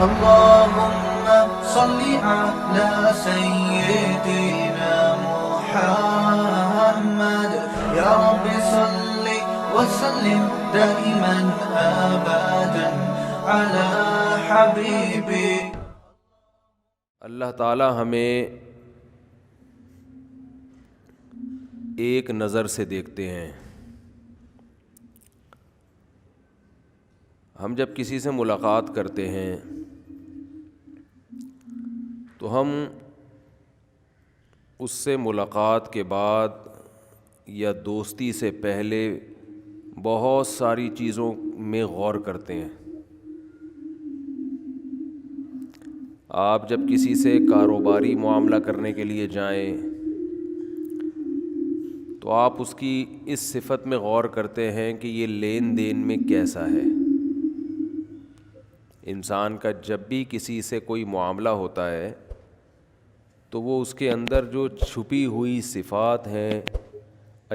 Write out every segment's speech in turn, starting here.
اللهم صل على سيدنا محمد يا رب صل وسلم دائما ابدا على حبيبي. اللہ تعالی ہمیں ایک نظر سے دیکھتے ہیں. ہم جب کسی سے ملاقات کرتے ہیں تو ہم اس سے ملاقات کے بعد یا دوستی سے پہلے بہت ساری چیزوں میں غور کرتے ہیں. آپ جب کسی سے کاروباری معاملہ کرنے کے لیے جائیں تو آپ اس کی اس صفت میں غور کرتے ہیں کہ یہ لین دین میں کیسا ہے. انسان کا جب بھی کسی سے کوئی معاملہ ہوتا ہے تو وہ اس کے اندر جو چھپی ہوئی صفات ہیں،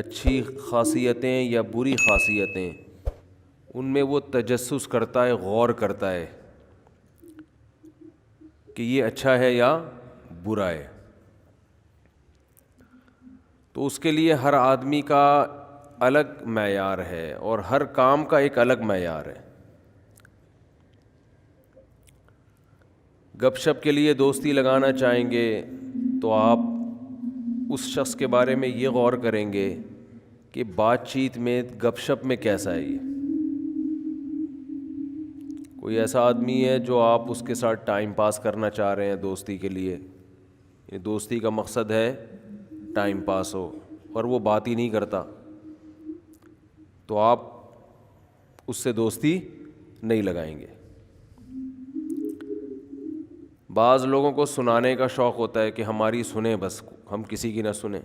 اچھی خاصیتیں یا بری خاصیتیں، ان میں وہ تجسس کرتا ہے، غور کرتا ہے کہ یہ اچھا ہے یا برا ہے. تو اس کے لیے ہر آدمی کا الگ معیار ہے اور ہر کام کا ایک الگ معیار ہے. گپ شپ کے لیے دوستی لگانا چاہیں گے تو آپ اس شخص کے بارے میں یہ غور کریں گے کہ بات چیت میں، گپ شپ میں کیسا ہے. یہ کوئی ایسا آدمی ہے جو آپ اس کے ساتھ ٹائم پاس کرنا چاہ رہے ہیں دوستی کے لیے، دوستی کا مقصد ہے ٹائم پاس ہو، اور وہ بات ہی نہیں کرتا، تو آپ اس سے دوستی نہیں لگائیں گے. بعض لوگوں کو سنانے کا شوق ہوتا ہے کہ ہماری سنیں، بس ہم کسی کی نہ سنیں،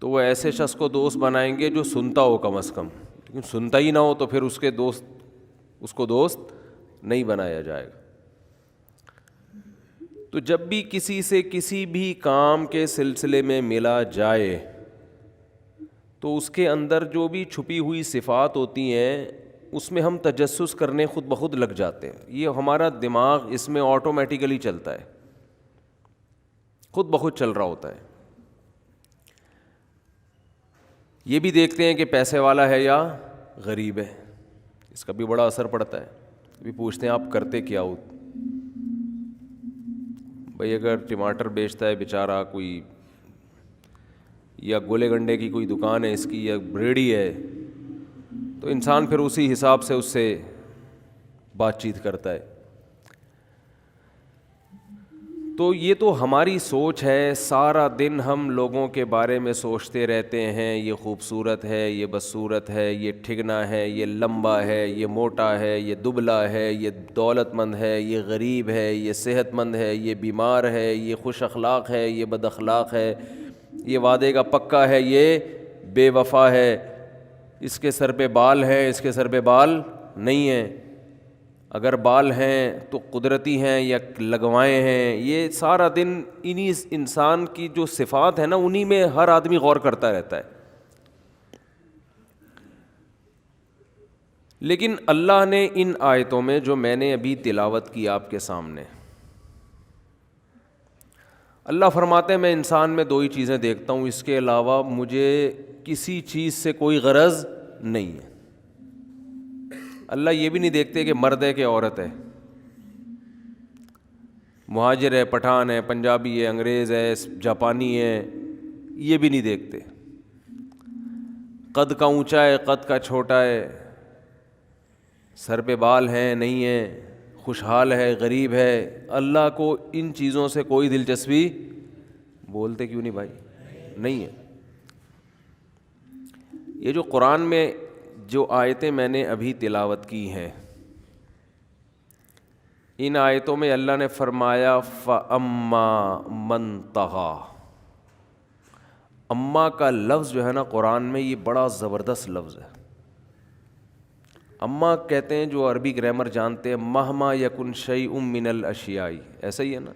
تو وہ ایسے شخص کو دوست بنائیں گے جو سنتا ہو کم از کم. لیکن سنتا ہی نہ ہو تو پھر اس کو دوست نہیں بنایا جائے گا. تو جب بھی کسی سے کسی بھی کام کے سلسلے میں ملا جائے تو اس کے اندر جو بھی چھپی ہوئی صفات ہوتی ہیں اس میں ہم تجسس کرنے خود بخود لگ جاتے ہیں. یہ ہمارا دماغ اس میں آٹومیٹیکلی چلتا ہے، خود بخود چل رہا ہوتا ہے. یہ بھی دیکھتے ہیں کہ پیسے والا ہے یا غریب ہے، اس کا بھی بڑا اثر پڑتا ہے. بھی پوچھتے ہیں آپ کرتے کیا ہو؟ بھئی اگر ٹماٹر بیچتا ہے بیچارہ کوئی، یا گولے گنڈے کی کوئی دکان ہے اس کی، یا بریڈی ہے، تو انسان پھر اسی حساب سے اس سے بات چیت کرتا ہے. تو یہ تو ہماری سوچ ہے. سارا دن ہم لوگوں کے بارے میں سوچتے رہتے ہیں، یہ خوبصورت ہے، یہ بدصورت ہے، یہ ٹھگنا ہے، یہ لمبا ہے، یہ موٹا ہے، یہ دبلا ہے، یہ دولت مند ہے، یہ غریب ہے، یہ صحت مند ہے، یہ بیمار ہے، یہ خوش اخلاق ہے، یہ بد اخلاق ہے، یہ وعدے کا پکا ہے، یہ بے وفا ہے، اس کے سر پہ بال ہے، اس کے سر پہ بال نہیں ہیں، اگر بال ہیں تو قدرتی ہیں یا لگوائے ہیں. یہ سارا دن انہی انسان کی جو صفات ہیں نا، انہی میں ہر آدمی غور کرتا رہتا ہے. لیکن اللہ نے ان آیتوں میں جو میں نے ابھی تلاوت کی آپ کے سامنے، اللہ فرماتے ہیں میں انسان میں دو ہی چیزیں دیکھتا ہوں، اس کے علاوہ مجھے کسی چیز سے کوئی غرض نہیں ہے. اللہ یہ بھی نہیں دیکھتے کہ مرد ہے کہ عورت ہے، مہاجر ہے، پٹھان ہے، پنجابی ہے، انگریز ہے، جاپانی ہے، یہ بھی نہیں دیکھتے. قد کا اونچا ہے، قد کا چھوٹا ہے، سر پہ بال ہیں نہیں ہیں، خوشحال ہے، غریب ہے. اللہ کو ان چیزوں سے کوئی دلچسپی، بولتے کیوں نہیں بھائی، نہیں ہے. یہ جو قرآن میں جو آیتیں میں نے ابھی تلاوت کی ہیں، ان آیتوں میں اللہ نے فرمایا فَأَمَّا مَن طَغَىٰ. اما کا لفظ جو ہے نا قرآن میں، یہ بڑا زبردست لفظ ہے. اما کہتے ہیں جو عربی گرامر جانتے ہیں، مہما یکن شیء من الاشیاء، ایسا ہی ہے نا،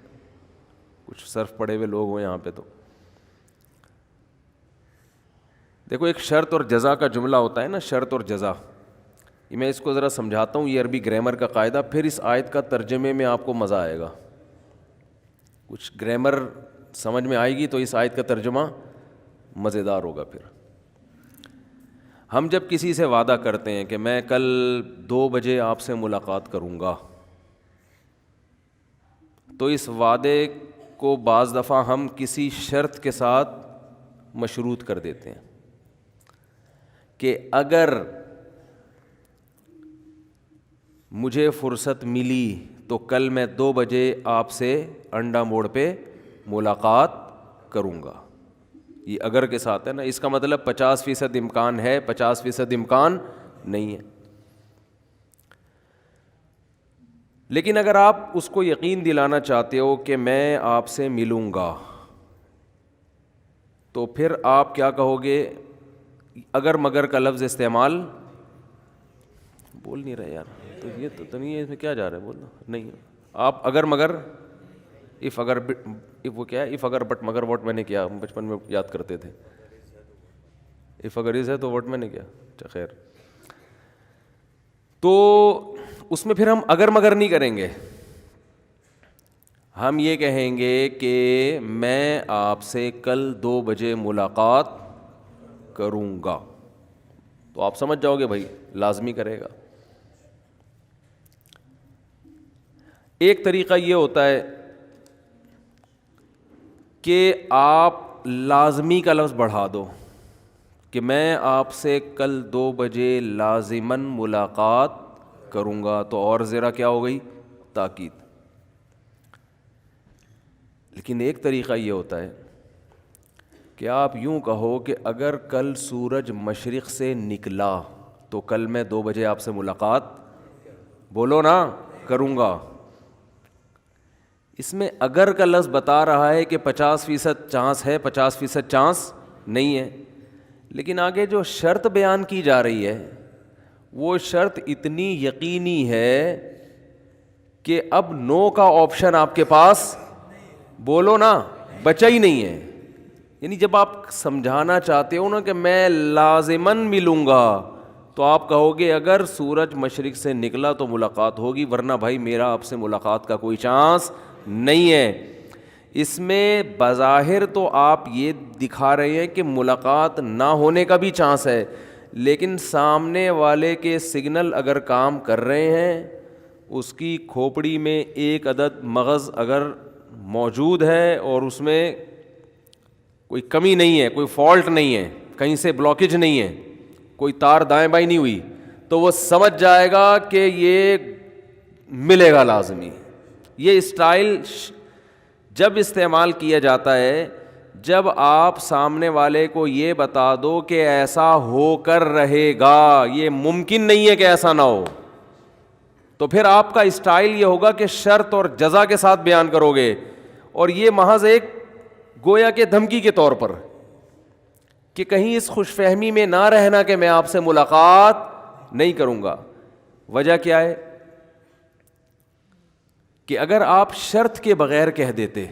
کچھ صرف پڑھے ہوئے لوگ ہوں یہاں پہ. تو دیکھو ایک شرط اور جزا کا جملہ ہوتا ہے نا، شرط اور جزا. میں اس کو ذرا سمجھاتا ہوں, یہ عربی گرامر کا قاعدہ, پھر اس آیت کا ترجمے میں آپ کو مزہ آئے گا. کچھ گرامر سمجھ میں آئے گی تو اس آیت کا ترجمہ مزیدار ہوگا. پھر ہم جب کسی سے وعدہ کرتے ہیں کہ میں کل 2 بجے آپ سے ملاقات کروں گا, تو اس وعدے کو بعض دفعہ ہم کسی شرط کے ساتھ مشروط کر دیتے ہیں کہ اگر مجھے فرصت ملی تو کل میں 2 بجے آپ سے انڈا موڑ پہ ملاقات کروں گا. یہ اگر کے ساتھ ہے نا, اس کا مطلب 50% امکان ہے, 50% امکان نہیں ہے. لیکن اگر آپ اس کو یقین دلانا چاہتے ہو کہ میں آپ سے ملوں گا, تو پھر آپ کیا کہو گے؟ اگر مگر کا لفظ استعمال بول نہیں رہے یار, تو یہ تو نہیں ہے, اس میں کیا جا رہا ہے بولنا نہیں. آپ اگر مگر اف اگر وہ کیا ہے, اف اگر بٹ مگر واٹ میں نے کیا بچپن میں یاد کرتے تھے. اف اگر از ہے تو واٹ میں نے کیا. اچھا خیر, تو اس میں پھر ہم اگر مگر نہیں کریں گے, ہم یہ کہیں گے کہ میں آپ سے کل 2 بجے ملاقات کروں گا. تو آپ سمجھ جاؤ گے بھائی لازمی کرے گا. ایک طریقہ یہ ہوتا ہے کہ آپ لازمی کا لفظ بڑھا دو کہ میں آپ سے کل 2 بجے لازماً ملاقات کروں گا, تو اور ذرا کیا ہو گئی؟ تاکید. لیکن ایک طریقہ یہ ہوتا ہے کہ آپ یوں کہو کہ اگر کل سورج مشرق سے نکلا تو کل میں 2 بجے آپ سے ملاقات, بولو نا, کروں گا. اس میں اگر کا لفظ بتا رہا ہے کہ 50% چانس ہے, 50% چانس نہیں ہے. لیکن آگے جو شرط بیان کی جا رہی ہے وہ شرط اتنی یقینی ہے کہ اب نو کا آپشن آپ کے پاس, بولو نا, بچا ہی نہیں ہے. یعنی جب آپ سمجھانا چاہتے ہو نا کہ میں لازماً ملوں گا, تو آپ کہو گے اگر سورج مشرق سے نکلا تو ملاقات ہوگی, ورنہ بھائی میرا آپ سے ملاقات کا کوئی چانس نہیں ہے. اس میں بظاہر تو آپ یہ دکھا رہے ہیں کہ ملاقات نہ ہونے کا بھی چانس ہے, لیکن سامنے والے کے سگنل اگر کام کر رہے ہیں, اس کی کھوپڑی میں ایک عدد مغز اگر موجود ہے اور اس میں کوئی کمی نہیں ہے, کوئی فالٹ نہیں ہے, کہیں سے بلاکیج نہیں ہے, کوئی تار دائیں بائیں نہیں ہوئی, تو وہ سمجھ جائے گا کہ یہ ملے گا لازمی. یہ اسٹائل جب استعمال کیا جاتا ہے جب آپ سامنے والے کو یہ بتا دو کہ ایسا ہو کر رہے گا, یہ ممکن نہیں ہے کہ ایسا نہ ہو, تو پھر آپ کا اسٹائل یہ ہوگا کہ شرط اور جزا کے ساتھ بیان کرو گے, اور یہ محض ایک گویا کے دھمکی کے طور پر کہ کہیں اس خوش فہمی میں نہ رہنا کہ میں آپ سے ملاقات نہیں کروں گا. وجہ کیا ہے کہ اگر آپ شرط کے بغیر کہہ دیتے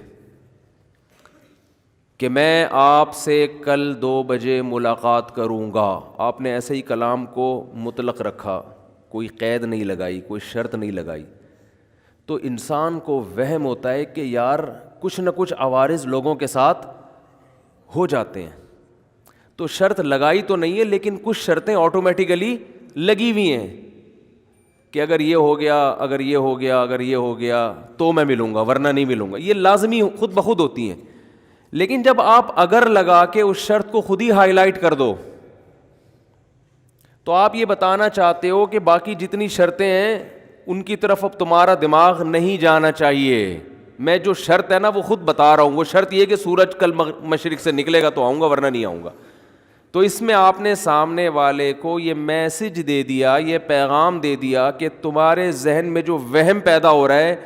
کہ میں آپ سے کل 2 بجے ملاقات کروں گا, آپ نے ایسے ہی کلام کو مطلق رکھا, کوئی قید نہیں لگائی, کوئی شرط نہیں لگائی, تو انسان کو وہم ہوتا ہے کہ یار کچھ نہ کچھ عوارض لوگوں کے ساتھ ہو جاتے ہیں. تو شرط لگائی تو نہیں ہے, لیکن کچھ شرطیں آٹومیٹیکلی لگی ہوئی ہیں کہ اگر یہ ہو گیا, اگر یہ ہو گیا, اگر یہ ہو گیا تو میں ملوں گا, ورنہ نہیں ملوں گا. یہ لازمی خود بخود ہوتی ہیں. لیکن جب آپ اگر لگا کے اس شرط کو خود ہی ہائی لائٹ کر دو, تو آپ یہ بتانا چاہتے ہو کہ باقی جتنی شرطیں ہیں ان کی طرف اب تمہارا دماغ نہیں جانا چاہیے. میں جو شرط ہے نا وہ خود بتا رہا ہوں, وہ شرط یہ کہ سورج کل مشرق سے نکلے گا تو آؤں گا, ورنہ نہیں آؤں گا. تو اس میں آپ نے سامنے والے کو یہ میسج دے دیا, یہ پیغام دے دیا کہ تمہارے ذہن میں جو وہم پیدا ہو رہا ہے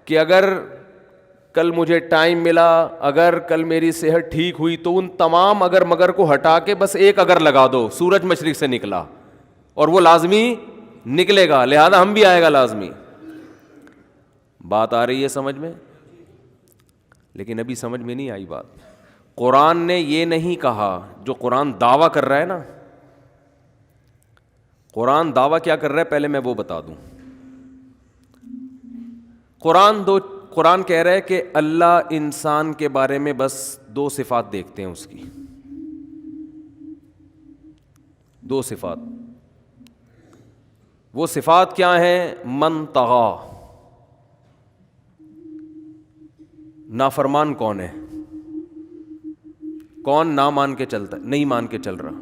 کہ اگر کل مجھے ٹائم ملا, اگر کل میری صحت ٹھیک ہوئی, تو ان تمام اگر مگر کو ہٹا کے بس ایک اگر لگا دو, سورج مشرق سے نکلا اور وہ لازمی نکلے گا, لہذا ہم بھی آئے گا لازمی. بات آ رہی ہے سمجھ میں؟ لیکن ابھی سمجھ میں نہیں آئی بات. قرآن نے یہ نہیں کہا, جو قرآن دعویٰ کر رہا ہے نا, قرآن دعویٰ کیا کر رہا ہے پہلے میں وہ بتا دوں. قرآن کہہ رہا ہے کہ اللہ انسان کے بارے میں بس 2 صفات دیکھتے ہیں اس کی. 2 صفات. وہ صفات کیا ہیں؟ من طغا، نافرمان کون ہے، کون نہ مان کے چلتا ہے، نہیں مان کے چل رہا،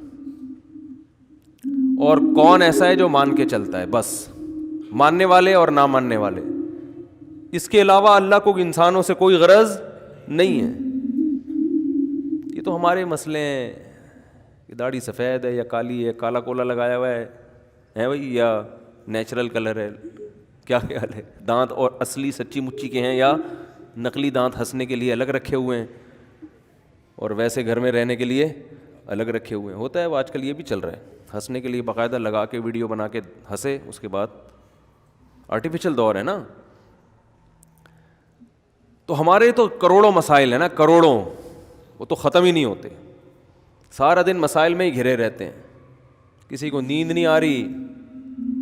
اور کون ایسا ہے جو مان کے چلتا ہے. بس ماننے والے اور نہ ماننے والے. اس کے علاوہ اللہ کو انسانوں سے کوئی غرض نہیں ہے. یہ تو ہمارے مسئلے ہیں کہ داڑھی سفید ہے یا کالی ہے، کالا کولا لگایا ہوا ہے بھائی، یا نیچرل کلر ہے، کیا خیال ہے، دانت اور اصلی سچی مچی کے ہیں یا نقلی دانت ہنسنے کے لیے الگ رکھے ہوئے ہیں اور ویسے گھر میں رہنے کے لیے الگ رکھے ہوئے ہیں. ہوتا ہے وہ آج کل یہ بھی چل رہا ہے، ہنسنے کے لیے باقاعدہ لگا کے ویڈیو بنا کے ہنسے، اس کے بعد آرٹیفیشل دور ہے نا. تو ہمارے تو کروڑوں مسائل ہیں نا، کروڑوں، وہ تو ختم ہی نہیں ہوتے. سارا دن مسائل میں ہی گھرے رہتے ہیں. کسی کو نیند نہیں آ رہی،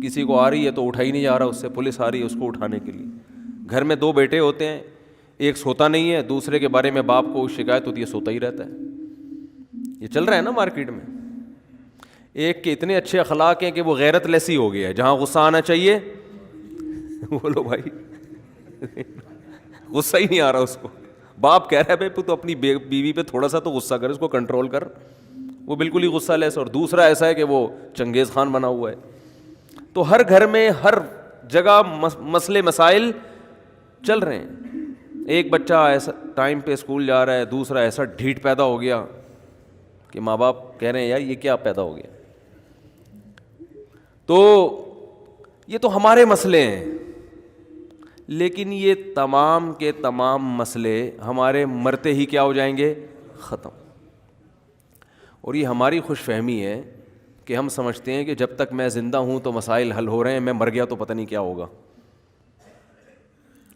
کسی کو آ رہی ہے تو اٹھا ہی نہیں جا رہا اس سے، پولیس آ رہی ہے اس کو اٹھانے کے لیے. گھر میں 2 بیٹے ہوتے ہیں، ایک سوتا نہیں ہے، دوسرے کے بارے میں باپ کو شکایت ہوتی ہے سوتا ہی رہتا ہے. یہ چل رہا ہے نا مارکیٹ میں. ایک کے اتنے اچھے اخلاق ہیں کہ وہ غیرت لیسی ہو گیا ہے، جہاں غصہ آنا چاہیے بولو بھائی غصہ ہی نہیں آ رہا اس کو. باپ کہہ رہا ہے بھائی تو اپنی بیوی پہ تھوڑا سا تو غصہ کر، اس کو کنٹرول کر، وہ بالکل ہی غصہ لیس. اور دوسرا ایسا ہے کہ وہ چنگیز خان بنا ہوا ہے. تو ہر گھر میں ہر جگہ مسئلے مسائل چل رہے ہیں. ایک بچہ ایسا ٹائم پہ اسکول جا رہا ہے، دوسرا ایسا ڈھیٹ پیدا ہو گیا کہ ماں باپ کہہ رہے ہیں یار یہ کیا پیدا ہو گیا. تو یہ تو ہمارے مسئلے ہیں، لیکن یہ تمام کے تمام مسئلے ہمارے مرتے ہی کیا ہو جائیں گے؟ ختم. اور یہ ہماری خوش فہمی ہے کہ ہم سمجھتے ہیں کہ جب تک میں زندہ ہوں تو مسائل حل ہو رہے ہیں، میں مر گیا تو پتہ نہیں کیا ہوگا.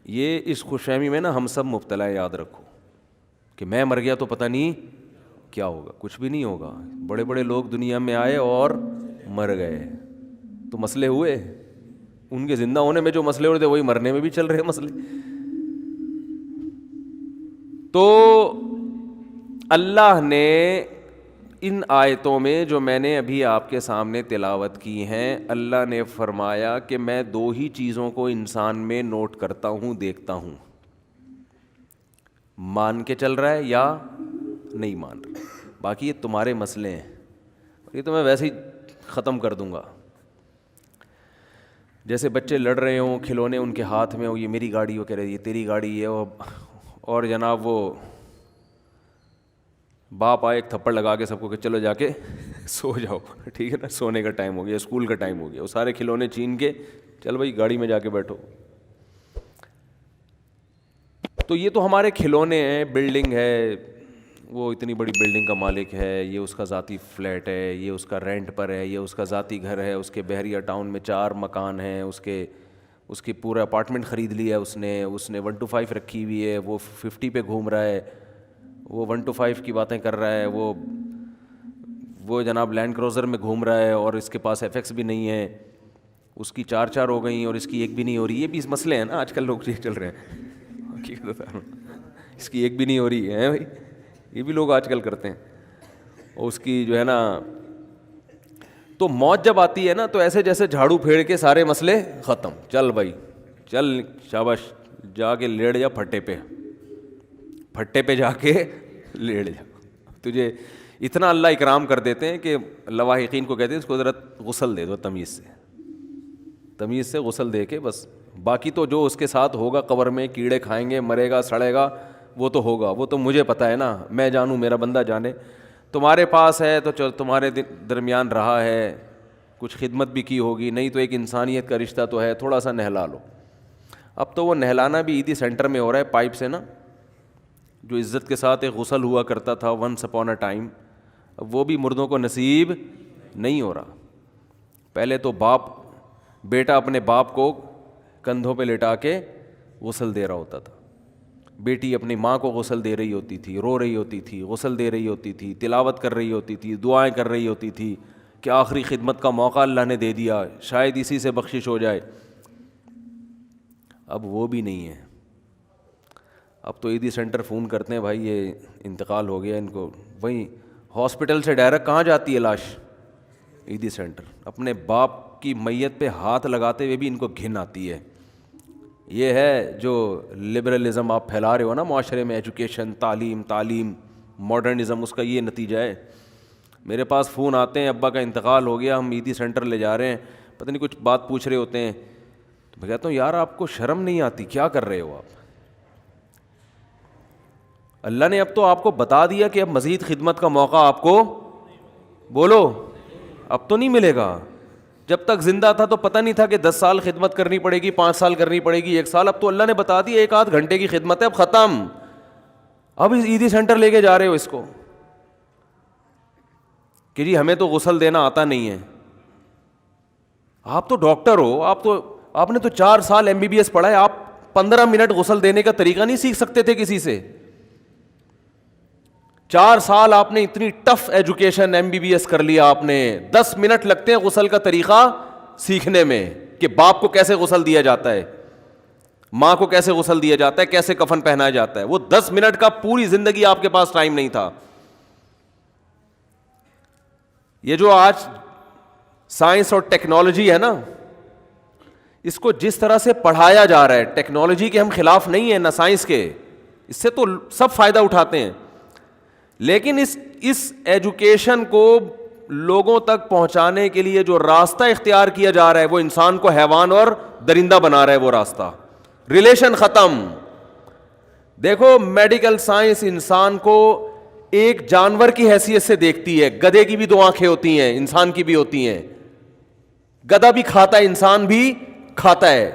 یہ اس خوش فہمی میں نا ہم سب مبتلا ہے. یاد رکھو کہ میں مر گیا تو پتہ نہیں کیا ہوگا. کچھ بھی نہیں ہوگا. بڑے بڑے لوگ دنیا میں آئے اور مر گئے تو مسئلے ہوئے. ان کے زندہ ہونے میں جو مسئلے ہو رہے تھے وہی مرنے میں بھی چل رہے مسئلے. تو اللہ نے ان آیتوں میں جو میں نے ابھی آپ کے سامنے تلاوت کی ہیں، اللہ نے فرمایا کہ میں 2 ہی چیزوں کو انسان میں نوٹ کرتا ہوں، دیکھتا ہوں. مان کے چل رہا ہے یا نہیں مان رہا. باقی یہ تمہارے مسئلے ہیں، یہ تو میں ویسے ہی ختم کر دوں گا. جیسے بچے لڑ رہے ہوں، کھلونے ان کے ہاتھ میں ہو، یہ میری گاڑی، وہ کہہ رہے یہ تیری گاڑی ہے، اور جناب وہ باپ آئے ایک تھپڑ لگا کے سب کو کہ چلو جا کے سو جاؤ، ٹھیک ہے نا، سونے کا ٹائم ہو گیا، اسکول کا ٹائم ہو گیا. وہ سارے کھلونے چھین کے چل بھائی گاڑی میں جا کے بیٹھو. تو یہ تو ہمارے کھلونے ہیں. بلڈنگ ہے، وہ اتنی بڑی بلڈنگ کا مالک ہے، یہ اس کا ذاتی فلیٹ ہے، یہ اس کا رینٹ پر ہے، یہ اس کا ذاتی گھر ہے. اس کے بحریہ ٹاؤن میں 4 مکان ہیں، اس کے پورا اپارٹمنٹ خرید لیا اس نے 1 to 5 رکھی ہوئی ہے. وہ 50 پہ گھوم رہا ہے، وہ 1 to 5 کی باتیں کر رہا ہے. وہ جناب لینڈ کروزر میں گھوم رہا ہے اور اس کے پاس FX بھی نہیں ہے. اس کی 4 ہو گئیں اور اس کی 1 بھی نہیں ہو رہی. یہ بھی مسئلے ہیں نا آج کل، لوگ یہ چل رہے ہیں. اس کی 1 بھی نہیں ہو رہی ہے بھائی، یہ بھی لوگ آج کل کرتے ہیں. اور اس کی جو ہے نا، تو موت جب آتی ہے نا تو ایسے جیسے جھاڑو پھیڑ کے سارے مسئلے ختم. چل بھائی چل، شاباش، جا کے لیٹ جا پھٹے پہ جا کے لیٹ جا. تجھے اتنا اللہ اکرام کر دیتے ہیں کہ لواحقین کو کہتے ہیں اس کو ذرا غسل دے دو، تمیز سے غسل دے کے بس. باقی تو جو اس کے ساتھ ہوگا قبر میں، کیڑے کھائیں گے، مرے گا، سڑے گا، وہ تو ہوگا. وہ تو مجھے پتہ ہے نا، میں جانوں، میرا بندہ جانے. تمہارے پاس ہے تو چل تمہارے درمیان رہا ہے، کچھ خدمت بھی کی ہوگی، نہیں تو ایک انسانیت کا رشتہ تو ہے، تھوڑا سا نہلا لو. اب تو وہ نہلانا بھی عیدی سینٹر میں ہو رہا ہے پائپ سے نا، جو عزت کے ساتھ ایک غسل ہوا کرتا تھا ونس اپون اے ٹائم، وہ بھی مردوں کو نصیب نہیں ہو رہا. پہلے تو بیٹا اپنے باپ کو کندھوں پہ لٹا کے غسل دے رہا ہوتا تھا، بیٹی اپنی ماں کو غسل دے رہی ہوتی تھی، رو رہی ہوتی تھی، غسل دے رہی ہوتی تھی، تلاوت کر رہی ہوتی تھی، دعائیں کر رہی ہوتی تھی کہ آخری خدمت کا موقع اللہ نے دے دیا, شاید اسی سے بخشش ہو جائے. اب وہ بھی نہیں ہے. اب تو عیدی سینٹر فون کرتے ہیں, بھائی یہ انتقال ہو گیا ان کو, وہیں ہاسپٹل سے ڈائریکٹ کہاں جاتی ہے لاش؟ عیدی سینٹر. اپنے باپ کی میت پہ ہاتھ لگاتے ہوئے بھی ان کو گھن آتی ہے. یہ ہے جو لبرلزم آپ پھیلا رہے ہو نا معاشرے میں, ایجوکیشن, تعلیم ماڈرنزم, اس کا یہ نتیجہ ہے. میرے پاس فون آتے ہیں, ابا کا انتقال ہو گیا, ہم عیدی سینٹر لے جا رہے ہیں, پتہ نہیں کچھ بات پوچھ رہے ہوتے ہیں, تو میں کہتا ہوں یار آپ کو شرم نہیں آتی, کیا کر رہے ہو آپ؟ اللہ نے اب تو آپ کو بتا دیا کہ اب مزید خدمت کا موقع آپ کو, بولو, اب تو نہیں ملے گا. جب تک زندہ تھا تو پتہ نہیں تھا کہ 10 سال خدمت کرنی پڑے گی, 5 سال کرنی پڑے گی, 1 سال. اب تو اللہ نے بتا دیا 1 آدھ گھنٹے کی خدمت ہے, اب ختم. اب اس عیدی سینٹر لے کے جا رہے ہو اس کو کہ جی ہمیں تو غسل دینا آتا نہیں ہے. آپ تو ڈاکٹر ہو, آپ نے تو 4 سال MBBS پڑھا ہے, آپ 15 منٹ غسل دینے کا طریقہ نہیں سیکھ سکتے تھے کسی سے؟ 4 سال آپ نے اتنی ٹف ایجوکیشن MBBS کر لیا, آپ نے 10 منٹ لگتے ہیں غسل کا طریقہ سیکھنے میں کہ باپ کو کیسے غسل دیا جاتا ہے, ماں کو کیسے غسل دیا جاتا ہے, کیسے کفن پہنایا جاتا ہے. وہ 10 منٹ کا پوری زندگی آپ کے پاس ٹائم نہیں تھا. یہ جو آج سائنس اور ٹیکنالوجی ہے نا, اس کو جس طرح سے پڑھایا جا رہا ہے, ٹیکنالوجی کے ہم خلاف نہیں ہیں نہ سائنس کے, اس سے تو سب فائدہ اٹھاتے ہیں, لیکن اس ایجوکیشن کو لوگوں تک پہنچانے کے لیے جو راستہ اختیار کیا جا رہا ہے وہ انسان کو حیوان اور درندہ بنا رہا ہے. وہ راستہ, ریلیشن ختم. دیکھو میڈیکل سائنس انسان کو ایک جانور کی حیثیت سے دیکھتی ہے. گدھے کی بھی 2 آنکھیں ہوتی ہیں, انسان کی بھی ہوتی ہیں. گدھا بھی کھاتا ہے, انسان بھی کھاتا ہے.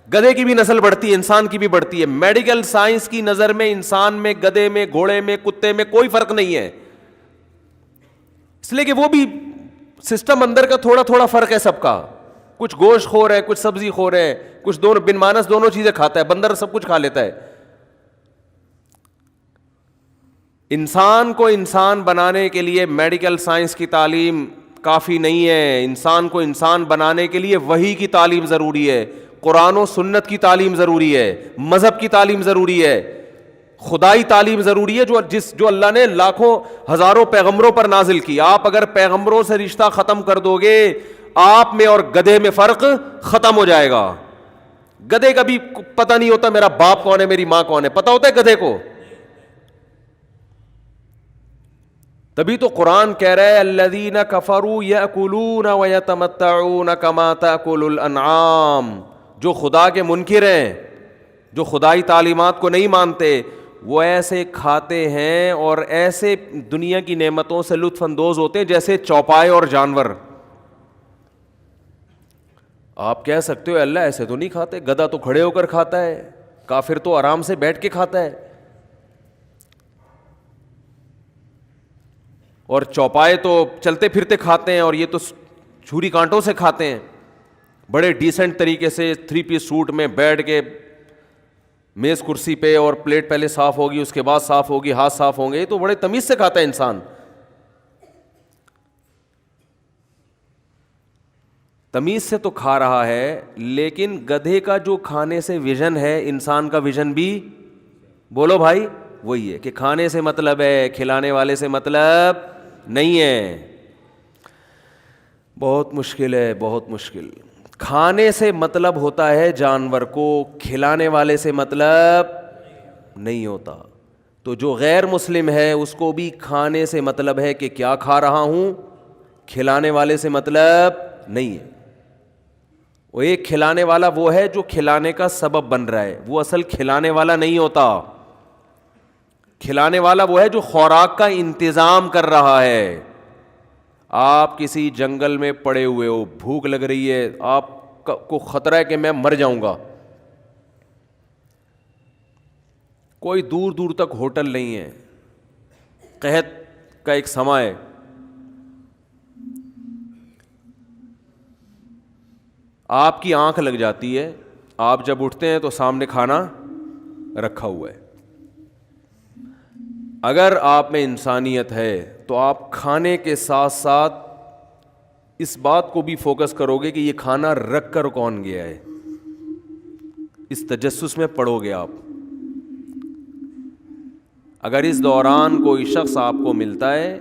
گدھے کی بھی نسل بڑھتی ہے, انسان کی بھی بڑھتی ہے. میڈیکل سائنس کی نظر میں انسان میں, گدھے میں, گھوڑے میں, کتے میں کوئی فرق نہیں ہے, اس لیے کہ وہ بھی سسٹم اندر کا تھوڑا تھوڑا فرق ہے سب کا. کچھ گوشت خور ہے, کچھ سبزی خور ہے, کچھ دونوں بن مانس دونوں چیزیں کھاتا ہے. بندر سب کچھ کھا لیتا ہے. انسان کو انسان بنانے کے لیے میڈیکل سائنس کی تعلیم کافی نہیں ہے. انسان کو انسان بنانے کے لیے وحی کی تعلیم ضروری ہے, قرآن و سنت کی تعلیم ضروری ہے, مذہب کی تعلیم ضروری ہے, خدائی تعلیم ضروری ہے, جو اللہ نے لاکھوں ہزاروں پیغمبروں پر نازل کی. آپ اگر پیغمبروں سے رشتہ ختم کر دو گے, آپ میں اور گدھے میں فرق ختم ہو جائے گا. گدھے کا بھی پتہ نہیں ہوتا میرا باپ کون ہے, میری ماں کون ہے, پتہ ہوتا ہے گدھے کو. تبھی تو قرآن کہہ رہا ہے الذین کفروا یأکلون ویتمتعون کما تأکل الانعام. جو خدا کے منکر ہیں, جو خدائی تعلیمات کو نہیں مانتے, وہ ایسے کھاتے ہیں اور ایسے دنیا کی نعمتوں سے لطف اندوز ہوتے ہیں جیسے چوپائے اور جانور. آپ کہہ سکتے ہو اللہ ایسے تو نہیں کھاتے, گدھا تو کھڑے ہو کر کھاتا ہے, کافر تو آرام سے بیٹھ کے کھاتا ہے, اور چوپائے تو چلتے پھرتے کھاتے ہیں, اور یہ تو چھری کانٹوں سے کھاتے ہیں. بڑے ڈیسنٹ طریقے سے 3 پیس سوٹ میں بیٹھ کے میز کرسی پہ, اور پلیٹ پہلے صاف ہوگی, اس کے بعد صاف ہوگی, ہاتھ صاف ہوں گے. یہ تو بڑے تمیز سے کھاتا ہے انسان. تمیز سے تو کھا رہا ہے, لیکن گدھے کا جو کھانے سے ویژن ہے, انسان کا ویژن بھی, بولو بھائی, وہی ہے کہ کھانے سے مطلب ہے, کھلانے والے سے مطلب نہیں ہے. بہت مشکل ہے, بہت مشکل. کھانے سے مطلب ہوتا ہے جانور کو, کھلانے والے سے مطلب نہیں ہوتا. تو جو غیر مسلم ہے اس کو بھی کھانے سے مطلب ہے کہ کیا کھا رہا ہوں, کھلانے والے سے مطلب نہیں ہے. وہ ایک کھلانے والا وہ ہے جو کھلانے کا سبب بن رہا ہے, وہ اصل کھلانے والا نہیں ہوتا. کھلانے والا وہ ہے جو خوراک کا انتظام کر رہا ہے. آپ کسی جنگل میں پڑے ہوئے ہو, بھوک لگ رہی ہے, آپ کو خطرہ ہے کہ میں مر جاؤں گا, کوئی دور دور تک ہوٹل نہیں ہے, قحط کا ایک سماں ہے, آپ کی آنکھ لگ جاتی ہے, آپ جب اٹھتے ہیں تو سامنے کھانا رکھا ہوا ہے. اگر آپ میں انسانیت ہے تو آپ کھانے کے ساتھ ساتھ اس بات کو بھی فوکس کرو گے کہ یہ کھانا رکھ کر کون گیا ہے، اس تجسس میں پڑو گے آپ. اگر اس دوران کوئی شخص آپ کو ملتا ہے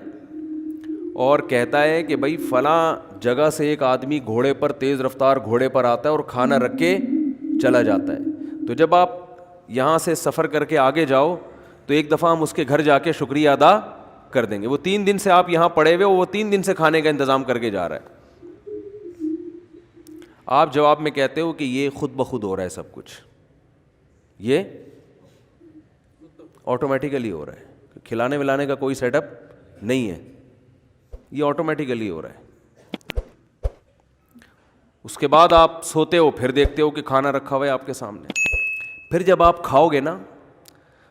اور کہتا ہے کہ بھائی فلاں جگہ سے ایک آدمی گھوڑے پر، تیز رفتار گھوڑے پر آتا ہے اور کھانا رکھ کے چلا جاتا ہے، تو جب آپ یہاں سے سفر کر کے آگے جاؤ تو ایک دفعہ ہم اس کے گھر جا کے شکریہ ادا کر دیں گے. وہ 3 دن سے آپ یہاں پڑے ہوئے، وہ 3 دن سے کھانے کا انتظام کر کے جا رہا ہے. آپ جواب میں کہتے ہو کہ یہ خود بخود ہو رہا ہے، سب کچھ یہ آٹومیٹیکلی ہو رہا ہے، کھلانے ولانے کا کوئی سیٹ اپ نہیں ہے، یہ آٹومیٹیکلی ہو رہا ہے. اس کے بعد آپ سوتے ہو، پھر دیکھتے ہو کہ کھانا رکھا ہوا ہے آپ کے سامنے. پھر جب آپ کھاؤ گے نا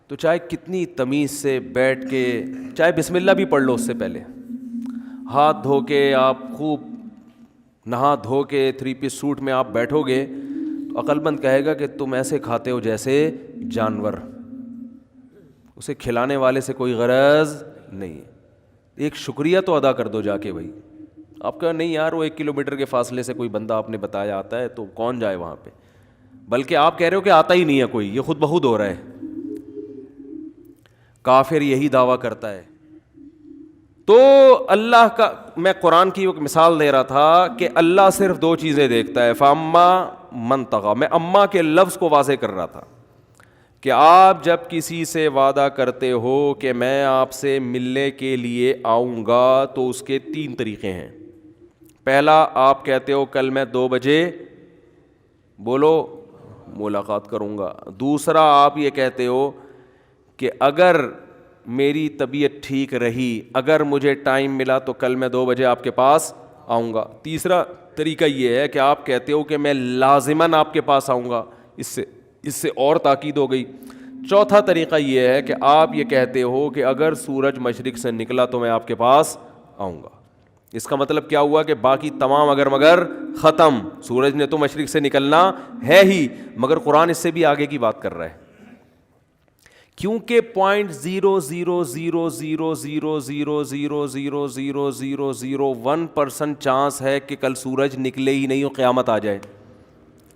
تو چاہے کتنی تمیز سے بیٹھ کے، چاہے بسم اللہ بھی پڑھ لو اس سے پہلے، ہاتھ دھو کے آپ خوب نہا دھو کے 3 پیس سوٹ میں آپ بیٹھو گے تو عقل مند کہے گا کہ تم ایسے کھاتے ہو جیسے جانور، اسے کھلانے والے سے کوئی غرض نہیں ہے. ایک شکریہ تو ادا کر دو جا کے بھائی. آپ کہا نہیں یار وہ 1 کلومیٹر کے فاصلے سے کوئی بندہ آپ نے بتایا آتا ہے تو کون جائے وہاں پہ، بلکہ آپ کہہ رہے ہو کہ آتا ہی نہیں ہے کوئی، یہ خود بخود ہو رہا ہے. کافر یہی دعویٰ کرتا ہے. تو اللہ کا، میں قرآن کی ایک مثال دے رہا تھا کہ اللہ صرف 2 چیزیں دیکھتا ہے. فَأَمَّا مَن طَغَىٰ، میں اما کے لفظ کو واضح کر رہا تھا کہ آپ جب کسی سے وعدہ کرتے ہو کہ میں آپ سے ملنے کے لیے آؤں گا تو اس کے 3 طریقے ہیں. پہلا، آپ کہتے ہو کل میں 2 بجے بولو ملاقات کروں گا. دوسرا، آپ یہ کہتے ہو کہ اگر میری طبیعت ٹھیک رہی، اگر مجھے ٹائم ملا تو کل میں 2 بجے آپ کے پاس آؤں گا. تیسرا طریقہ یہ ہے کہ آپ کہتے ہو کہ میں لازماً آپ کے پاس آؤں گا، اس سے اور تاکید ہو گئی. چوتھا طریقہ یہ ہے کہ آپ یہ کہتے ہو کہ اگر سورج مشرق سے نکلا تو میں آپ کے پاس آؤں گا. اس کا مطلب کیا ہوا کہ باقی تمام اگر مگر ختم. سورج نے تو مشرق سے نکلنا ہے ہی، مگر قرآن اس سے بھی آگے کی بات کر رہا ہے، کیونکہ 0.00000000001% چانس ہے کہ کل سورج نکلے ہی نہیں اور قیامت آ جائے.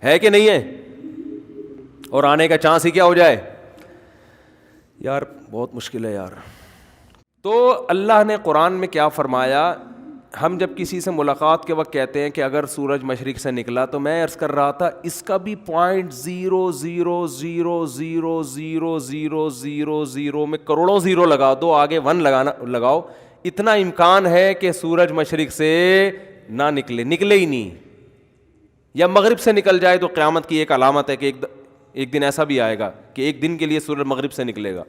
ہے کہ نہیں ہے؟ اور آنے کا چانس ہی کیا ہو جائے یار، بہت مشکل ہے یار. تو اللہ نے قرآن میں کیا فرمایا، ہم جب کسی سے ملاقات کے وقت کہتے ہیں کہ اگر سورج مشرق سے نکلا، تو میں عرض کر رہا تھا اس کا بھی 0.0000000 میں کروڑوں زیرو لگا دو، آگے 1 لگاؤ، اتنا امکان ہے کہ سورج مشرق سے نہ نکلے ہی نہیں، یا مغرب سے نکل جائے تو قیامت کی ایک علامت ہے کہ ایک دن ایسا بھی آئے گا کہ ایک دن کے لیے سورج مغرب سے نکلے گا.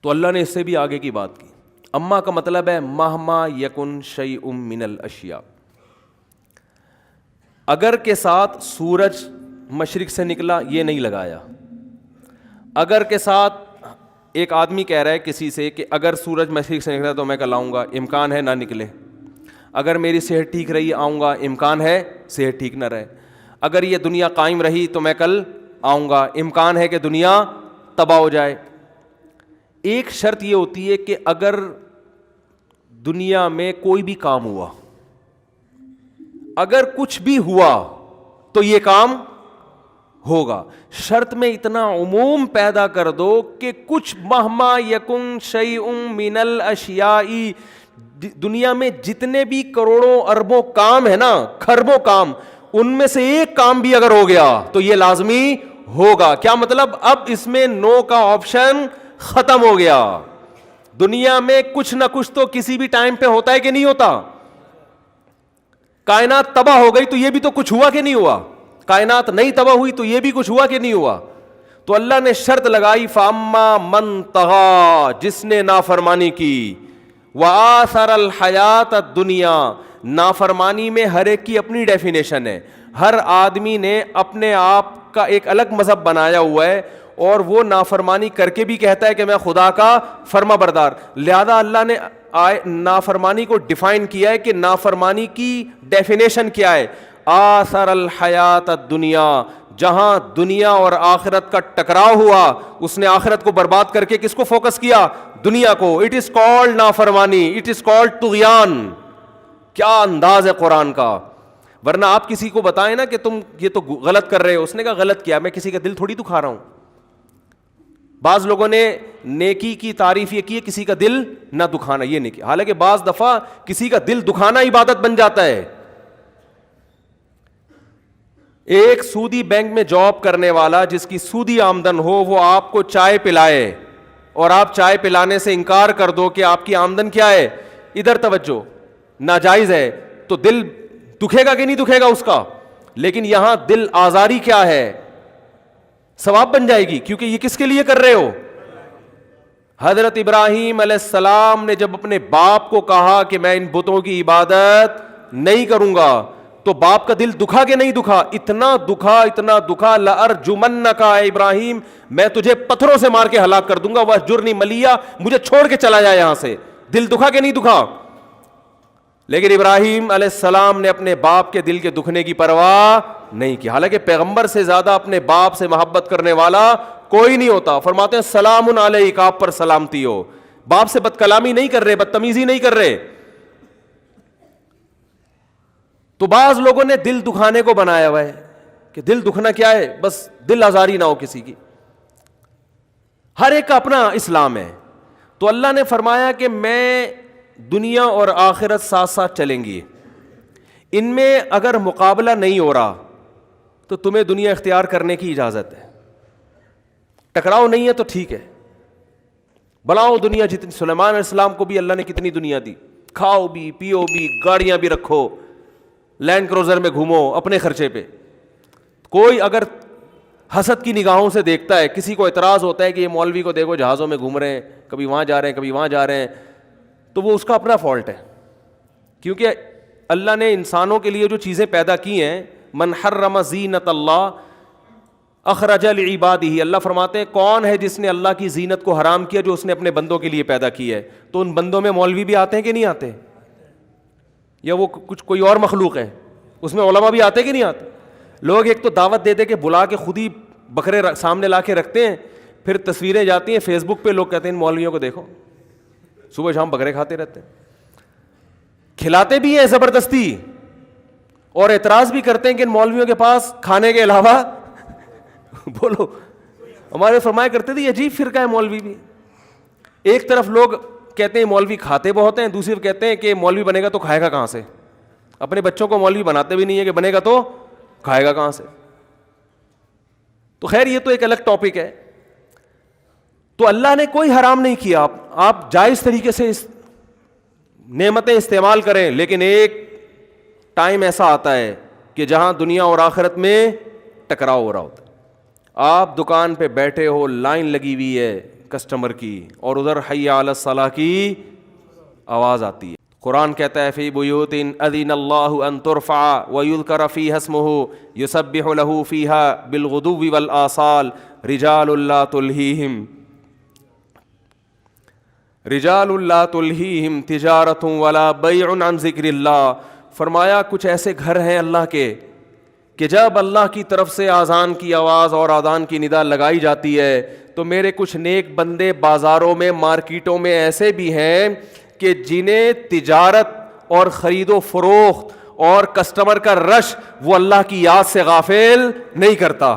تو اللہ نے اس سے بھی آگے کی بات کی. اما کا مطلب ہے مہما یکن شیء من الاشیاء، اگر کے ساتھ سورج مشرق سے نکلا یہ نہیں لگایا. اگر کے ساتھ ایک آدمی کہہ رہا ہے کسی سے کہ اگر سورج مشرق سے نکلا تو میں کل آؤں گا، امکان ہے نہ نکلے. اگر میری صحت ٹھیک رہی آؤں گا، امکان ہے صحت ٹھیک نہ رہے. اگر یہ دنیا قائم رہی تو میں کل آؤں گا، امکان ہے کہ دنیا تباہ ہو جائے. ایک شرط یہ ہوتی ہے کہ اگر دنیا میں کوئی بھی کام ہوا، اگر کچھ بھی ہوا تو یہ کام ہوگا. شرط میں اتنا عموم پیدا کر دو کہ کچھ مہما یکن شیء من الاشیاء، دنیا میں جتنے بھی کروڑوں اربوں کام ہے نا، کھربوں کام، ان میں سے ایک کام بھی اگر ہو گیا تو یہ لازمی ہوگا. کیا مطلب؟ اب اس میں نو کا آپشن ختم ہو گیا. دنیا میں کچھ نہ کچھ تو کسی بھی ٹائم پہ ہوتا ہے کہ نہیں ہوتا. کائنات تباہ ہو گئی تو یہ بھی تو کچھ ہوا کہ نہیں ہوا. کائنات نہیں تباہ ہوئی تو یہ بھی کچھ ہوا کہ نہیں ہوا. تو اللہ نے شرط لگائی فاما من طغا، جس نے نافرمانی کی، وآثر الحیات الدنیا. نافرمانی میں ہر ایک کی اپنی ڈیفینیشن ہے. ہر آدمی نے اپنے آپ کا ایک الگ مذہب بنایا ہوا ہے، اور وہ نافرمانی کر کے بھی کہتا ہے کہ میں خدا کا فرما بردار. لہذا اللہ نے نافرمانی کو ڈیفائن کیا ہے کہ نافرمانی کی ڈیفینیشن کیا ہے. آثر الحیات الدنیا، جہاں دنیا اور آخرت کا ٹکراؤ ہوا اس نے آخرت کو برباد کر کے کس کو فوکس کیا؟ دنیا کو. اٹ از کالڈ نافرمانی، اٹ از کالڈ طغیان. کیا انداز ہے قرآن کا. ورنہ آپ کسی کو بتائیں نا کہ تم یہ تو غلط کر رہے ہو, اس نے کہا غلط کیا, میں کسی کا دل تھوڑی دکھا رہا ہوں. بعض لوگوں نے نیکی کی تعریف یہ کی ہے کسی کا دل نہ دکھانا, یہ نہیں کیا, حالانکہ بعض دفعہ کسی کا دل دکھانا عبادت بن جاتا ہے. ایک سودی بینک میں جاب کرنے والا جس کی سودی آمدن ہو, وہ آپ کو چائے پلائے اور آپ چائے پلانے سے انکار کر دو کہ آپ کی آمدن کیا ہے, ادھر توجہ, ناجائز ہے, تو دل دکھے گا کہ نہیں دکھے گا اس کا. لیکن یہاں دل آزاری کیا ہے, ثواب بن جائے گی, کیونکہ یہ کس کے لیے کر رہے ہو. حضرت ابراہیم علیہ السلام نے جب اپنے باپ کو کہا کہ میں ان بتوں کی عبادت نہیں کروں گا, تو باپ کا دل دکھا کہ نہیں دکھا, اتنا دکھا, لأرجمنک اے ابراہیم, میں تجھے پتھروں سے مار کے ہلاک کر دوں گا, وہجرنی ملیا, مجھے چھوڑ کے چلا جائے یہاں سے. دل دکھا کہ نہیں دکھا. لیکن ابراہیم علیہ السلام نے اپنے باپ کے دل کے دکھنے کی پرواہ نہیں کی. حالانکہ پیغمبر سے زیادہ اپنے باپ سے محبت کرنے والا کوئی نہیں ہوتا. فرماتے ہیں سلام علیک, آپ پر سلامتی ہو. باپ سے بد کلامی نہیں کر رہے, بدتمیزی نہیں کر رہے. تو بعض لوگوں نے دل دکھانے کو بنایا ہوا ہے کہ دل دکھنا کیا ہے, بس دل آزاری نہ ہو کسی کی. ہر ایک کا اپنا اسلام ہے. تو اللہ نے فرمایا کہ میں دنیا اور آخرت ساتھ ساتھ چلیں گی, ان میں اگر مقابلہ نہیں ہو رہا تو تمہیں دنیا اختیار کرنے کی اجازت ہے. ٹکراؤ نہیں ہے تو ٹھیک ہے, بناؤ دنیا جتنی. سلیمان علیہ السلام کو بھی اللہ نے کتنی دنیا دی, کھاؤ بھی, پیو بھی, گاڑیاں بھی رکھو, لینڈ کروزر میں گھومو اپنے خرچے پہ. کوئی اگر حسد کی نگاہوں سے دیکھتا ہے, کسی کو اعتراض ہوتا ہے کہ یہ مولوی کو دیکھو جہازوں میں گھوم رہے ہیں, کبھی وہاں جا رہے ہیں, کبھی وہاں جا رہے ہیں, تو وہ اس کا اپنا فالٹ ہے. کیونکہ اللہ نے انسانوں کے لیے جو چیزیں پیدا کی ہیں, من حرم زینت اللہ اخرج لعبادہ, اللہ فرماتے ہیں کون ہے جس نے اللہ کی زینت کو حرام کیا جو اس نے اپنے بندوں کے لیے پیدا کی ہے. تو ان بندوں میں مولوی بھی آتے ہیں کہ نہیں آتے, یا وہ کچھ کوئی اور مخلوق ہے, اس میں علماء بھی آتے کہ نہیں آتے. لوگ ایک تو دعوت دے دے کے بلا کے خود ہی بکرے سامنے لا کے رکھتے ہیں, پھر تصویریں جاتی ہیں فیس بک پہ, لوگ کہتے ہیں ان مولویوں کو دیکھو صبح شام بکرے کھاتے رہتے ہیں. کھلاتے بھی ہیں زبردستی اور اعتراض بھی کرتے ہیں کہ ان مولویوں کے پاس کھانے کے علاوہ بولو, ہمارے فرمایا کرتے تھے یہ عجیب فرقہ ہے مولوی بھی. ایک طرف لوگ کہتے ہیں مولوی کھاتے بہت ہیں, دوسری طرف کہتے ہیں کہ مولوی بنے گا تو کھائے گا کہاں سے. اپنے بچوں کو مولوی بناتے بھی نہیں ہے کہ بنے گا تو کھائے گا کہاں سے. تو خیر یہ تو ایک الگ ٹاپک ہے. تو اللہ نے کوئی حرام نہیں کیا, آپ جائز طریقے سے نعمتیں استعمال کریں, لیکن ایک ٹائم ایسا آتا ہے کہ جہاں دنیا اور آخرت میں ٹکراؤ ہو رہا ہوتا ہے. آپ دکان پہ بیٹھے ہو, لائن لگی ہوئی ہے کسٹمر کی, اور ادھر حی علی الصلاۃ کی آواز آتی ہے. قرآن کہتا ہے فی بیوت اذن اللہ ان ترفع ویذکر فیہا اسمہ یسبح لہ فیہا بالغدو والآصال رجال لا تلہیہم تجارت ولا بیع عن ذکر اللہ. فرمایا کچھ ایسے گھر ہیں اللہ کے کہ جب اللہ کی طرف سے اذان کی آواز اور اذان کی ندا لگائی جاتی ہے تو میرے کچھ نیک بندے بازاروں میں, مارکیٹوں میں ایسے بھی ہیں کہ جنہیں تجارت اور خرید و فروخت اور کسٹمر کا رش وہ اللہ کی یاد سے غافل نہیں کرتا.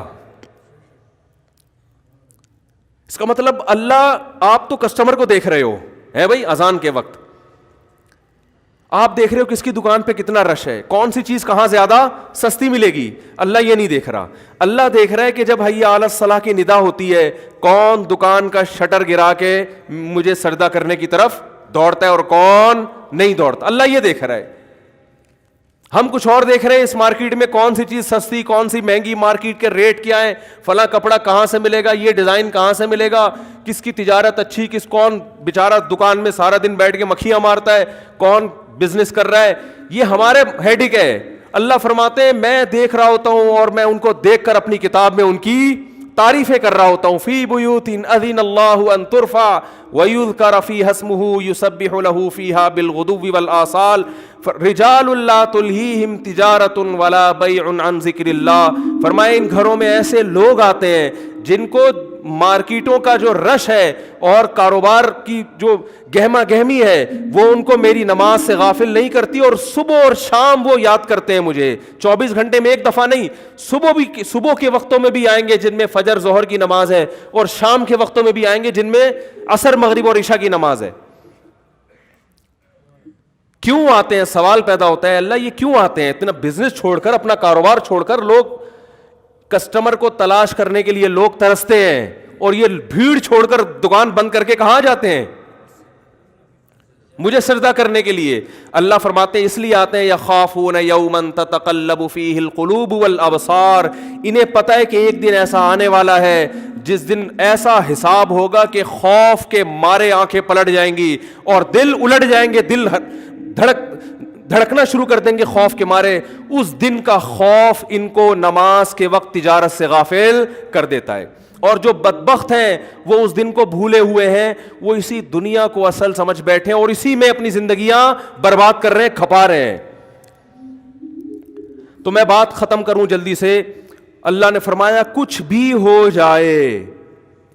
اس کا مطلب اللہ, آپ تو کسٹمر کو دیکھ رہے ہو ہے بھائی, اذان کے وقت آپ دیکھ رہے ہو کس کی دکان پہ کتنا رش ہے, کون سی چیز کہاں زیادہ سستی ملے گی. اللہ یہ نہیں دیکھ رہا, اللہ دیکھ رہا ہے کہ جب حی علی الصلاۃ کی ندا ہوتی ہے کون دکان کا شٹر گرا کے مجھے سجدہ کرنے کی طرف دوڑتا ہے اور کون نہیں دوڑتا. اللہ یہ دیکھ رہا ہے. ہم کچھ اور دیکھ رہے ہیں, اس مارکیٹ میں کون سی چیز سستی کون سی مہنگی, مارکیٹ کے ریٹ کیا ہیں, فلاں کپڑا کہاں سے ملے گا, یہ ڈیزائن کہاں سے ملے گا, کس کی تجارت اچھی, کون بیچارہ دکان میں سارا دن بیٹھ کے مکھیاں مارتا ہے, کون بزنس کر رہا ہے. یہ ہمارے ہیڈک ہے. اللہ فرماتے ہیں میں دیکھ رہا ہوتا ہوں اور میں ان کو دیکھ کر اپنی کتاب میں ان کی تعریفیں کر رہا ہوتا ہوں. فی بیوت اذن اللہ ان ترفع ویذکر فیہا اسمہ یسبح لہ فیہا بالغدو والآصال رجال لا تلہیہم تجارت ولا بیع عن ذکر اللہ. فرمائے ان گھروں میں ایسے لوگ آتے ہیں جن کو مارکیٹوں کا جو رش ہے اور کاروبار کی جو گہما گہمی ہے وہ ان کو میری نماز سے غافل نہیں کرتی, اور صبح اور شام وہ یاد کرتے ہیں مجھے. 24 گھنٹے میں ایک دفعہ نہیں, صبح کے وقتوں میں بھی آئیں گے جن میں فجر ظہر کی نماز ہے, اور شام کے وقتوں میں بھی آئیں گے جن میں عصر مغرب اور عشاء کی نماز ہے. کیوں آتے ہیں؟ سوال پیدا ہوتا ہے, اللہ یہ کیوں آتے ہیں؟ اتنا بزنس چھوڑ کر, اپنا کاروبار چھوڑ کر, لوگ کسٹمر کو تلاش کرنے کے لیے لوگ ترستے ہیں, اور یہ بھیڑ چھوڑ کر دکان بند کر کے کہاں جاتے ہیں؟ مجھے سجدہ کرنے کے لیے. اللہ فرماتے ہیں اس لیے آتے ہیں یخافون یوما تتقلب فیہ القلوب والابصار, انہیں پتہ ہے کہ ایک دن ایسا آنے والا ہے جس دن ایسا حساب ہوگا کہ خوف کے مارے آنکھیں پلٹ جائیں گی اور دل الٹ جائیں گے, دل دھڑکنا شروع کر دیں گے خوف کے مارے. اس دن کا خوف ان کو نماز کے وقت تجارت سے غافل کر دیتا ہے, اور جو بدبخت ہیں وہ اس دن کو بھولے ہوئے ہیں, وہ اسی دنیا کو اصل سمجھ بیٹھے ہیں اور اسی میں اپنی زندگیاں برباد کر رہے ہیں, کھپا رہے ہیں. تو میں بات ختم کروں جلدی سے. اللہ نے فرمایا کچھ بھی ہو جائے,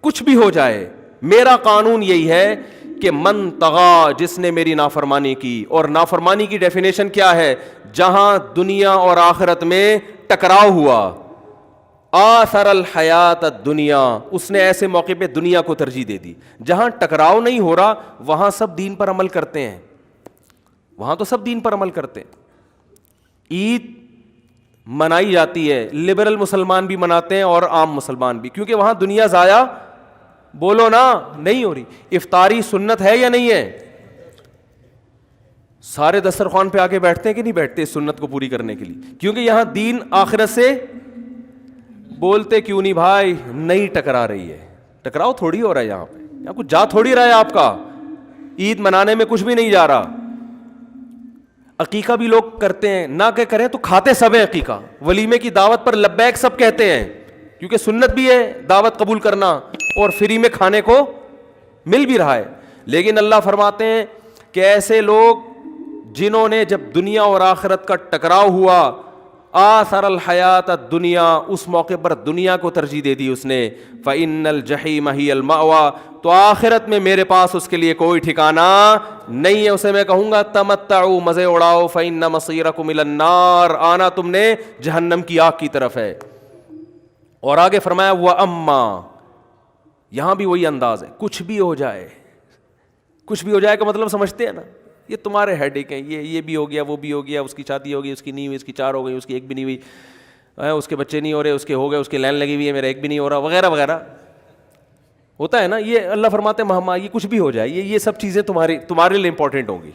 کچھ بھی ہو جائے, میرا قانون یہی ہے کہ من طغا, جس نے میری نافرمانی کی. اور نافرمانی کی ڈیفینیشن کیا ہے؟ جہاں دنیا اور آخرت میں ٹکراؤ ہوا, آثر الحیات الدنیا, اس نے ایسے موقع پہ دنیا کو ترجیح دے دی. جہاں ٹکراؤ نہیں ہو رہا وہاں سب دین پر عمل کرتے ہیں, وہاں تو سب دین پر عمل کرتے ہیں. عید منائی جاتی ہے, لبرل مسلمان بھی مناتے ہیں اور عام مسلمان بھی, کیونکہ وہاں دنیا ضائع, بولو نا, نہیں ہو رہی. افطاری سنت ہے یا نہیں ہے؟ سارے دسترخوان پہ آ کے بیٹھتے ہیں کہ نہیں بیٹھتے اس سنت کو پوری کرنے کے لیے؟ کیونکہ یہاں دین آخرت سے بولتے کیوں نہیں بھائی؟ نہیں ٹکرا رہی ہے. ٹکراؤ تھوڑی ہو رہا ہے یہاں پہ, یہاں کچھ جا تھوڑی رہا ہے آپ کا. عید منانے میں کچھ بھی نہیں جا رہا. عقیقہ بھی لوگ کرتے ہیں, نہ کہ کریں تو کھاتے سب ہیں عقیقہ. ولیمے کی دعوت پر لبیک سب کہتے ہیں, کیونکہ سنت بھی ہے دعوت قبول کرنا, اور فری میں کھانے کو مل بھی رہا ہے. لیکن اللہ فرماتے ہیں کہ ایسے لوگ جنہوں نے جب دنیا اور آخرت کا ٹکراؤ ہوا, آثر الحیات الدنیا, اس موقع پر دنیا کو ترجیح دے دی اس نے, فإن الجحیم ہی المأویٰ, تو آخرت میں میرے پاس اس کے لیے کوئی ٹھکانہ نہیں ہے. اسے میں کہوں گا تمتعوا, مزے اڑاؤ, فإن مصیرکم الی النار, آنا تم نے جہنم کی آگ کی طرف ہے. اور آگے فرمایا وَأَمَّا, یہاں بھی وہی انداز ہے, کچھ بھی ہو جائے. کچھ بھی ہو جائے کا مطلب سمجھتے ہیں نا, یہ تمہارے ہیڈ ایک ہیں, یہ بھی ہو گیا, وہ بھی ہو گیا, اس کی شادی ہو گئی, اس کی نہیں ہوئی, اس کی 4 ہو گئی, اس کی 1 بھی نہیں ہوئی, اس کے بچے نہیں ہو رہے, اس کے ہو گئے, اس کی لائن لگی ہوئی ہے, میرا 1 بھی نہیں ہو رہا, وغیرہ وغیرہ ہوتا ہے نا. یہ اللہ فرماتے ہیں مہما, یہ کچھ بھی ہو جائے, یہ سب چیزیں تمہارے لیے امپورٹنٹ ہوں گی.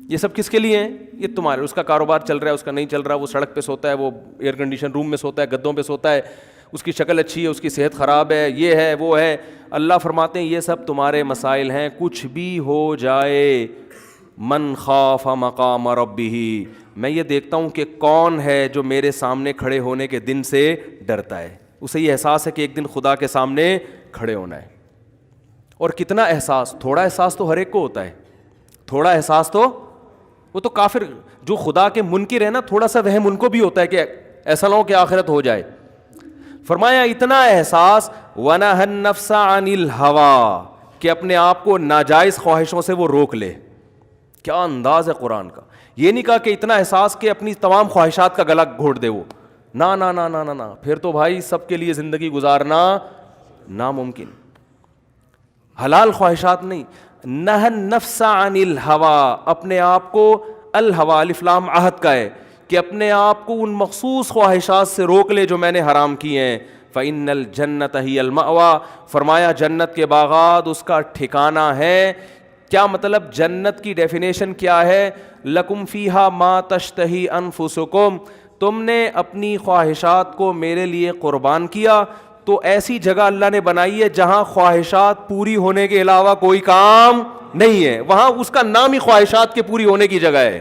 یہ سب کس کے لیے ہیں؟ یہ تمہارے. اس کا کاروبار چل رہا ہے, اس کا نہیں چل رہا, وہ سڑک پہ سوتا ہے, وہ ایئر کنڈیشن روم میں سوتا ہے, گدوں پہ سوتا ہے, اس کی شکل اچھی ہے, اس کی صحت خراب ہے, یہ ہے وہ ہے. اللہ فرماتے ہیں یہ سب تمہارے مسائل ہیں, کچھ بھی ہو جائے. من خاف مقام ربہ, میں یہ دیکھتا ہوں کہ کون ہے جو میرے سامنے کھڑے ہونے کے دن سے ڈرتا ہے. اسے یہ احساس ہے کہ ایک دن خدا کے سامنے کھڑے ہونا ہے. اور کتنا احساس, تھوڑا احساس تو ہر ایک کو ہوتا ہے, تھوڑا احساس تو, وہ تو کافر جو خدا کے منکر ہے نا, تھوڑا سا وہم ان کو بھی ہوتا ہے کہ ایسا نہ ہو کہ آخرت ہو جائے. فرمایا اتنا احساس, وَنَهَى النَّفْسَ عَنِ الْهَوَىٰ, کہ اپنے آپ کو ناجائز خواہشوں سے وہ روک لے. کیا انداز ہے قرآن کا. یہ نہیں کہا کہ اتنا احساس کہ اپنی تمام خواہشات کا گلا گھونٹ دے وہ, نا نا نا نا نا نا, پھر تو بھائی سب کے لیے زندگی گزارنا ناممکن. حلال خواہشات نہیں. نہى النفس عن الهوى, اپنے آپ کو, الہوا الف لام عہد کا ہے, کہ اپنے آپ کو ان مخصوص خواہشات سے روک لے جو میں نے حرام کی ہیں. فإن الجنت ہی المأویٰ, فرمایا جنت کے باغات اس کا ٹھکانہ ہے. کیا مطلب؟ جنت کی ڈیفینیشن کیا ہے؟ لکم فیہا ما تشتہی انفسکم, تم نے اپنی خواہشات کو میرے لیے قربان کیا, تو ایسی جگہ اللہ نے بنائی ہے جہاں خواہشات پوری ہونے کے علاوہ کوئی کام نہیں ہے. وہاں اس کا نام ہی خواہشات کے پوری ہونے کی جگہ ہے.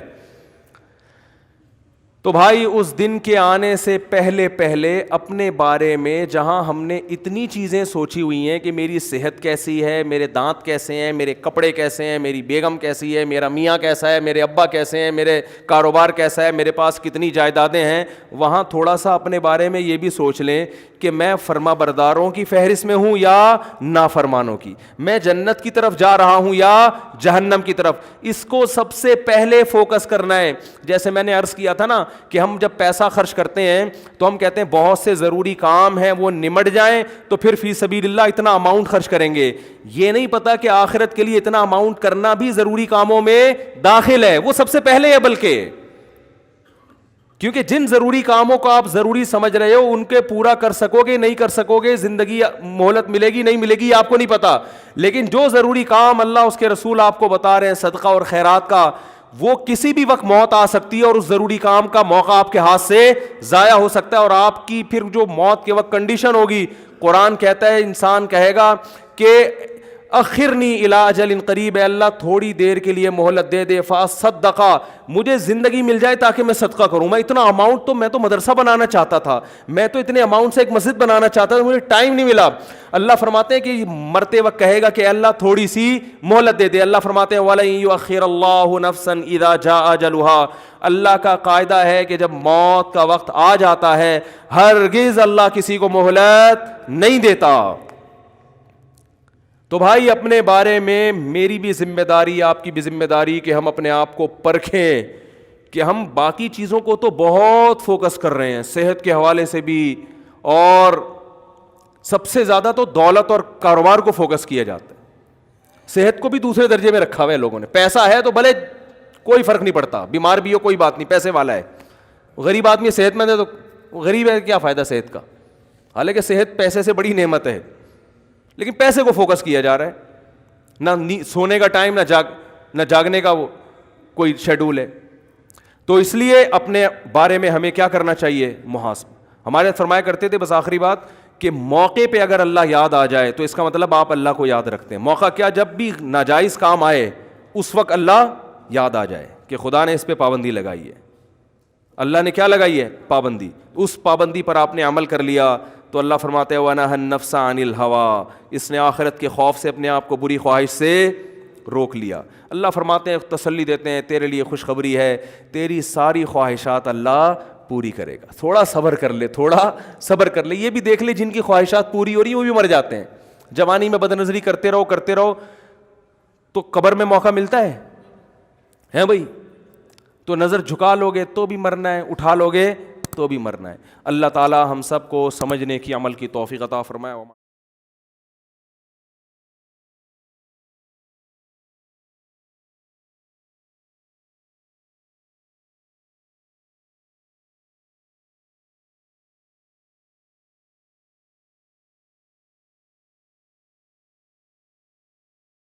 تو بھائی اس دن کے آنے سے پہلے پہلے اپنے بارے میں جہاں ہم نے اتنی چیزیں سوچی ہوئی ہیں کہ میری صحت کیسی ہے, میرے دانت کیسے ہیں, میرے کپڑے کیسے ہیں, میری بیگم کیسی ہے, میرا میاں کیسا ہے, میرے ابا کیسے ہیں, میرے کاروبار کیسا ہے, میرے پاس کتنی جائیدادیں ہیں, وہاں تھوڑا سا اپنے بارے میں یہ بھی سوچ لیں کہ میں فرما برداروں کی فہرست میں ہوں یا نافرمانوں کی, میں جنت کی طرف جا رہا ہوں یا جہنم کی طرف. اس کو سب سے پہلے فوکس کرنا ہے. جیسے میں نے عرض کیا تھا نا کہ ہم جب پیسہ خرچ کرتے ہیں تو ہم کہتے ہیں بہت سے ضروری کام ہیں وہ نمٹ جائیں تو پھر فی سبیل اللہ اتنا اماؤنٹ خرچ کریں گے. یہ نہیں پتا کہ آخرت کے لیے اتنا اماؤنٹ کرنا بھی ضروری کاموں میں داخل ہے, وہ سب سے پہلے ہے. بلکہ کیونکہ جن ضروری کاموں کو آپ ضروری سمجھ رہے ہو ان کے پورا کر سکو گے نہیں کر سکو گے, زندگی مہلت ملے گی نہیں ملے گی آپ کو نہیں پتا. لیکن جو ضروری کام اللہ اس کے رسول آپ کو بتا رہے ہیں صدقہ اور خیرات کا, وہ کسی بھی وقت موت آ سکتی ہے اور اس ضروری کام کا موقع آپ کے ہاتھ سے ضائع ہو سکتا ہے. اور آپ کی پھر جو موت کے وقت کنڈیشن ہوگی, قرآن کہتا ہے انسان کہے گا کہ اخرنی الی اجل قریب, ہے اللہ تھوڑی دیر کے لیے مہلت دے دے, فاصدقا مجھے زندگی مل جائے تاکہ میں صدقہ کروں. میں اتنا اماؤنٹ تو میں تو مدرسہ بنانا چاہتا تھا, میں تو اتنے اماؤنٹ سے ایک مسجد بنانا چاہتا تھا, مجھے ٹائم نہیں ملا. اللہ فرماتے ہیں کہ مرتے وقت کہے گا کہ اللہ تھوڑی سی مہلت دے دے. اللہ فرماتے ہیں وَلَن يُؤَخِّرَ اللَّهُ نَفْسًا إِذَا جَاءَ أَجَلُهَا, اللہ کا قاعدہ ہے کہ جب موت کا وقت آ جاتا ہے ہرگز اللہ کسی کو مہلت نہیں دیتا. تو بھائی اپنے بارے میں میری بھی ذمہ داری, آپ کی بھی ذمہ داری کہ ہم اپنے آپ کو پرکھیں کہ ہم باقی چیزوں کو تو بہت فوکس کر رہے ہیں, صحت کے حوالے سے بھی, اور سب سے زیادہ تو دولت اور کاروبار کو فوکس کیا جاتا ہے. صحت کو بھی دوسرے درجے میں رکھا ہوا ہے لوگوں نے. پیسہ ہے تو بھلے کوئی فرق نہیں پڑتا, بیمار بھی ہو کوئی بات نہیں, پیسے والا ہے. غریب آدمی صحت مند ہے تو غریب ہے, کیا فائدہ صحت کا, حالانکہ صحت پیسے سے بڑی نعمت ہے. لیکن پیسے کو فوکس کیا جا رہا ہے, نہ سونے کا ٹائم نہ جاگنے کا وہ کوئی شیڈول ہے. تو اس لیے اپنے بارے میں ہمیں کیا کرنا چاہیے, محاسبہ. ہمارے فرمایا کرتے تھے, بس آخری بات, کہ موقع پہ اگر اللہ یاد آ جائے تو اس کا مطلب آپ اللہ کو یاد رکھتے ہیں. موقع کیا, جب بھی ناجائز کام آئے اس وقت اللہ یاد آ جائے کہ خدا نے اس پہ پابندی لگائی ہے. اللہ نے کیا لگائی ہے, پابندی. اس پابندی پر آپ نے عمل کر لیا تو اللہ فرماتے ہیں وَنَهَى النَّفْسَ عَنِ الْهَوَىٰ, اس نے آخرت کے خوف سے اپنے آپ کو بری خواہش سے روک لیا. اللہ فرماتے ہیں, تسلی دیتے ہیں, تیرے لیے خوشخبری ہے, تیری ساری خواہشات اللہ پوری کرے گا. تھوڑا صبر کر لے, تھوڑا صبر کر لے. یہ بھی دیکھ لے جن کی خواہشات پوری ہو رہی ہیں وہ بھی مر جاتے ہیں. جوانی میں بد نظری کرتے رہو تو قبر میں موقع ملتا ہے بھائی. تو نظر جھکا لوگے تو بھی مرنا ہے, اٹھا لوگے تو بھی مرنا ہے. اللہ تعالی ہم سب کو سمجھنے کی, عمل کی توفیق عطا فرمائے.